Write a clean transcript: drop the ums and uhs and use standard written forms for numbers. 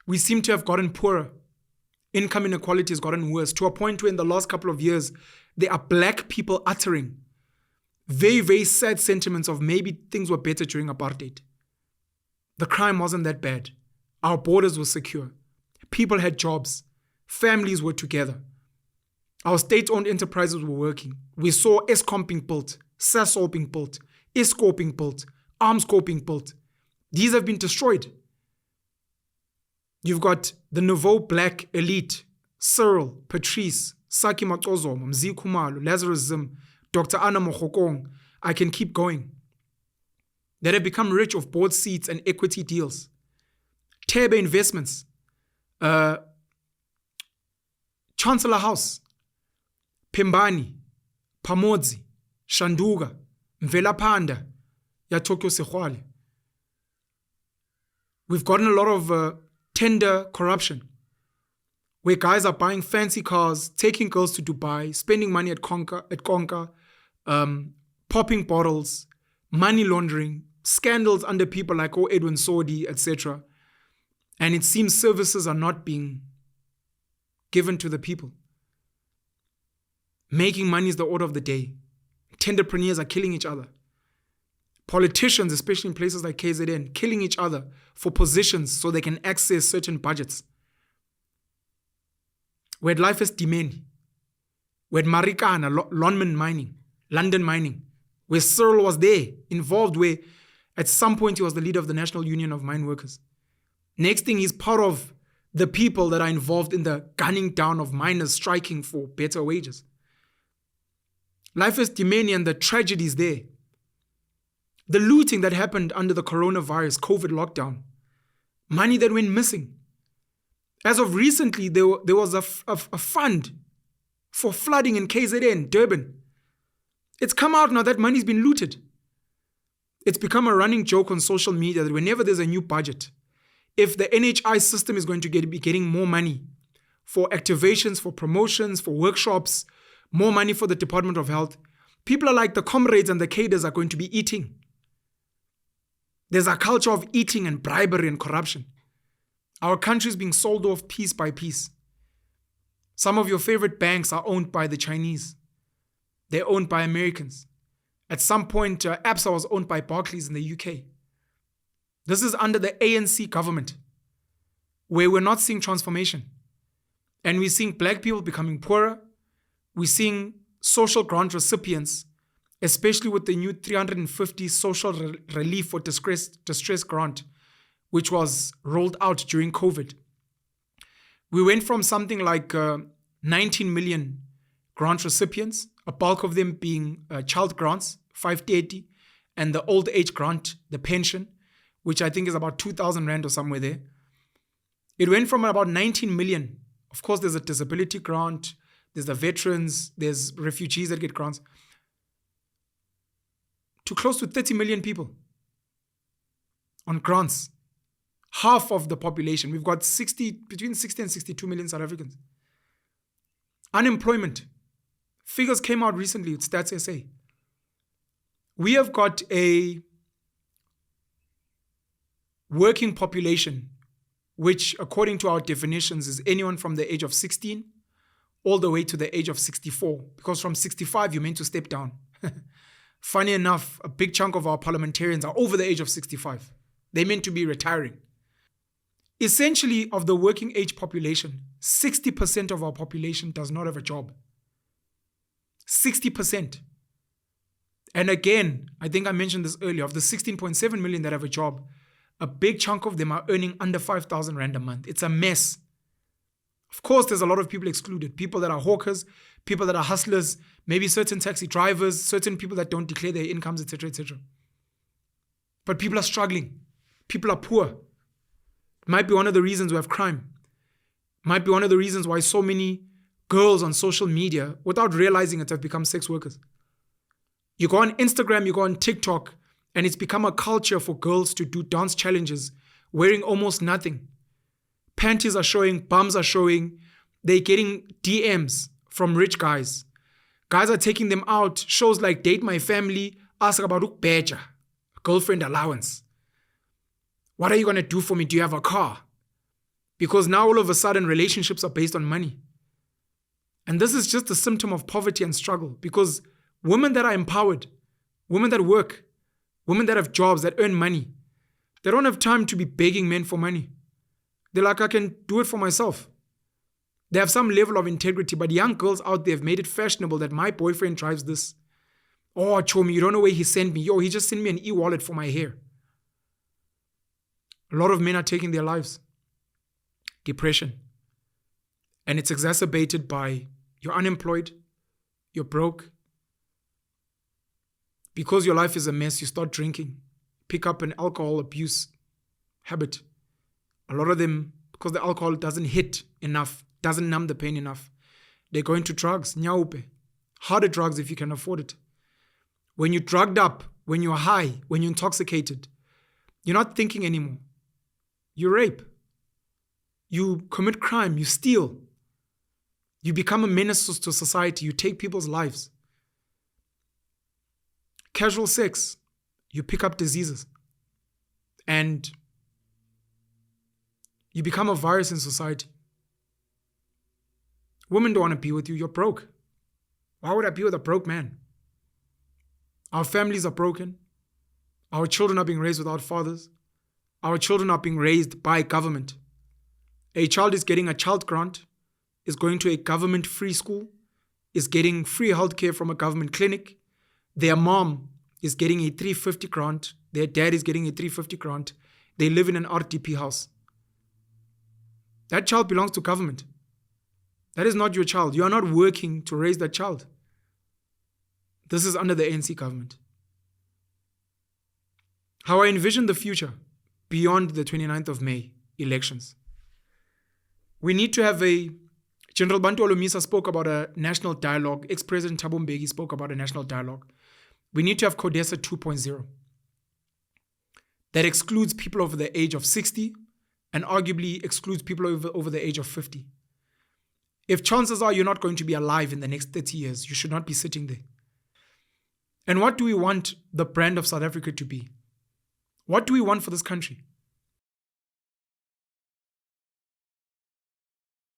We seem to have gotten poorer. Income inequality has gotten worse, to a point where in the last couple of years, there are black people uttering very, very sad sentiments of maybe things were better during apartheid. The crime wasn't that bad. Our borders were secure. People had jobs. Families were together. Our state-owned enterprises were working. We saw Eskom being built, Sasol being built, ISCO being built, Armsco being built. These have been destroyed. You've got the nouveau black elite, Cyril, Patrice, Saki Matozomo, Mzi Khumalo, Lazarus Zim, Dr. Anna Mokhokong. I can keep going. That have become rich off board seats and equity deals. Tebe Investments, Chancellor House, Pimbani, Pamodzi, Shanduga, Mvelapanda, ya Tokyo Sehwale. We've gotten a lot of tender corruption, where guys are buying fancy cars, taking girls to Dubai, spending money at Konka, popping bottles, money laundering, scandals under people like Edwin Sodi, etc. And it seems services are not being given to the people. Making money is the order of the day. Tenderpreneurs are killing each other. Politicians, especially in places like KZN, killing each other for positions so they can access certain budgets. We had Life as Dimeni. We had Marikana, London mining, where Cyril was there, involved, where at some point he was the leader of the National Union of Mine Workers. Next thing, he's part of the people that are involved in the gunning down of miners striking for better wages. Life as Dimeni and the tragedies there. The looting that happened under the coronavirus, COVID lockdown. Money that went missing. As of recently, there was a fund for flooding in KZN, Durban. It's come out now that money's been looted. It's become a running joke on social media that whenever there's a new budget, if the NHI system is going to be getting more money for activations, for promotions, for workshops, more money for the Department of Health, people are like the comrades and the cadres are going to be eating. There's a culture of eating and bribery and corruption. Our country is being sold off piece by piece. Some of your favorite banks are owned by the Chinese. They're owned by Americans. At some point, ABSA was owned by Barclays in the UK. This is under the ANC government, where we're not seeing transformation. And we're seeing black people becoming poorer. We're seeing social grant recipients, especially with the new 350 social relief for distress grant, which was rolled out during COVID. We went from something like 19 million grant recipients, a bulk of them being child grants, 530, and the old age grant, the pension, which I think is about 2,000 Rand or somewhere there. It went from about 19 million. Of course, there's a disability grant, there's the veterans, there's refugees that get grants, to close to 30 million people on grants. Half of the population. We've got between 60 and 62 million South Africans. Unemployment. Figures came out recently with Stats SA. We have got a working population, which according to our definitions is anyone from the age of 16 all the way to the age of 64. Because from 65, you're meant to step down. Funny enough, a big chunk of our parliamentarians are over the age of 65. They're meant to be retiring. Essentially, of the working age population, 60% of our population does not have a job. 60%. And again, I think I mentioned this earlier, of the 16.7 million that have a job, a big chunk of them are earning under 5,000 Rand a month. It's a mess. Of course, there's a lot of people excluded. People that are hawkers, people that are hustlers, maybe certain taxi drivers, certain people that don't declare their incomes, etc., etc. But people are struggling. People are poor. Might be one of the reasons we have crime. Might be one of the reasons why so many girls on social media, without realizing it, have become sex workers. You go on Instagram, you go on TikTok, and it's become a culture for girls to do dance challenges wearing almost nothing. Panties are showing, bums are showing. They're getting DMs from rich guys. Guys are taking them out. Shows like Date My Family, ask about ukbeja, girlfriend allowance. What are you going to do for me? Do you have a car? Because now all of a sudden relationships are based on money. And this is just a symptom of poverty and struggle, because women that are empowered, women that work, women that have jobs, that earn money, they don't have time to be begging men for money. They're like, I can do it for myself. They have some level of integrity, but young girls out there have made it fashionable that my boyfriend drives this. Oh, Chomi, you don't know where he sent me. Yo, he just sent me an e-wallet for my hair. A lot of men are taking their lives. Depression. And it's exacerbated by you're unemployed, you're broke. Because your life is a mess, you start drinking, pick up an alcohol abuse habit. A lot of them, because the alcohol doesn't hit enough, doesn't numb the pain enough, they go into drugs, nyaupe. Harder drugs if you can afford it. When you're drugged up, when you're high, when you're intoxicated, you're not thinking anymore. You rape. You commit crime. You steal. You become a menace to society. You take people's lives. Casual sex. You pick up diseases. And you become a virus in society. Women don't want to be with you. You're broke. Why would I be with a broke man? Our families are broken. Our children are being raised without fathers. Our children are being raised by government. A child is getting a child grant, is going to a government-free school, is getting free healthcare from a government clinic. Their mom is getting a 350 grant. Their dad is getting a 350 grant. They live in an RDP house. That child belongs to government. That is not your child. You are not working to raise that child. This is under the ANC government. How I envision the future beyond the 29th of May elections. We need to have General Bantu Olomisa spoke about a national dialogue. Ex-President Thabo Mbeki spoke about a national dialogue. We need to have Codesa 2.0 that excludes people over the age of 60 and arguably excludes people over the age of 50. If chances are you're not going to be alive in the next 30 years, you should not be sitting there. And what do we want the brand of South Africa to be? What do we want for this country?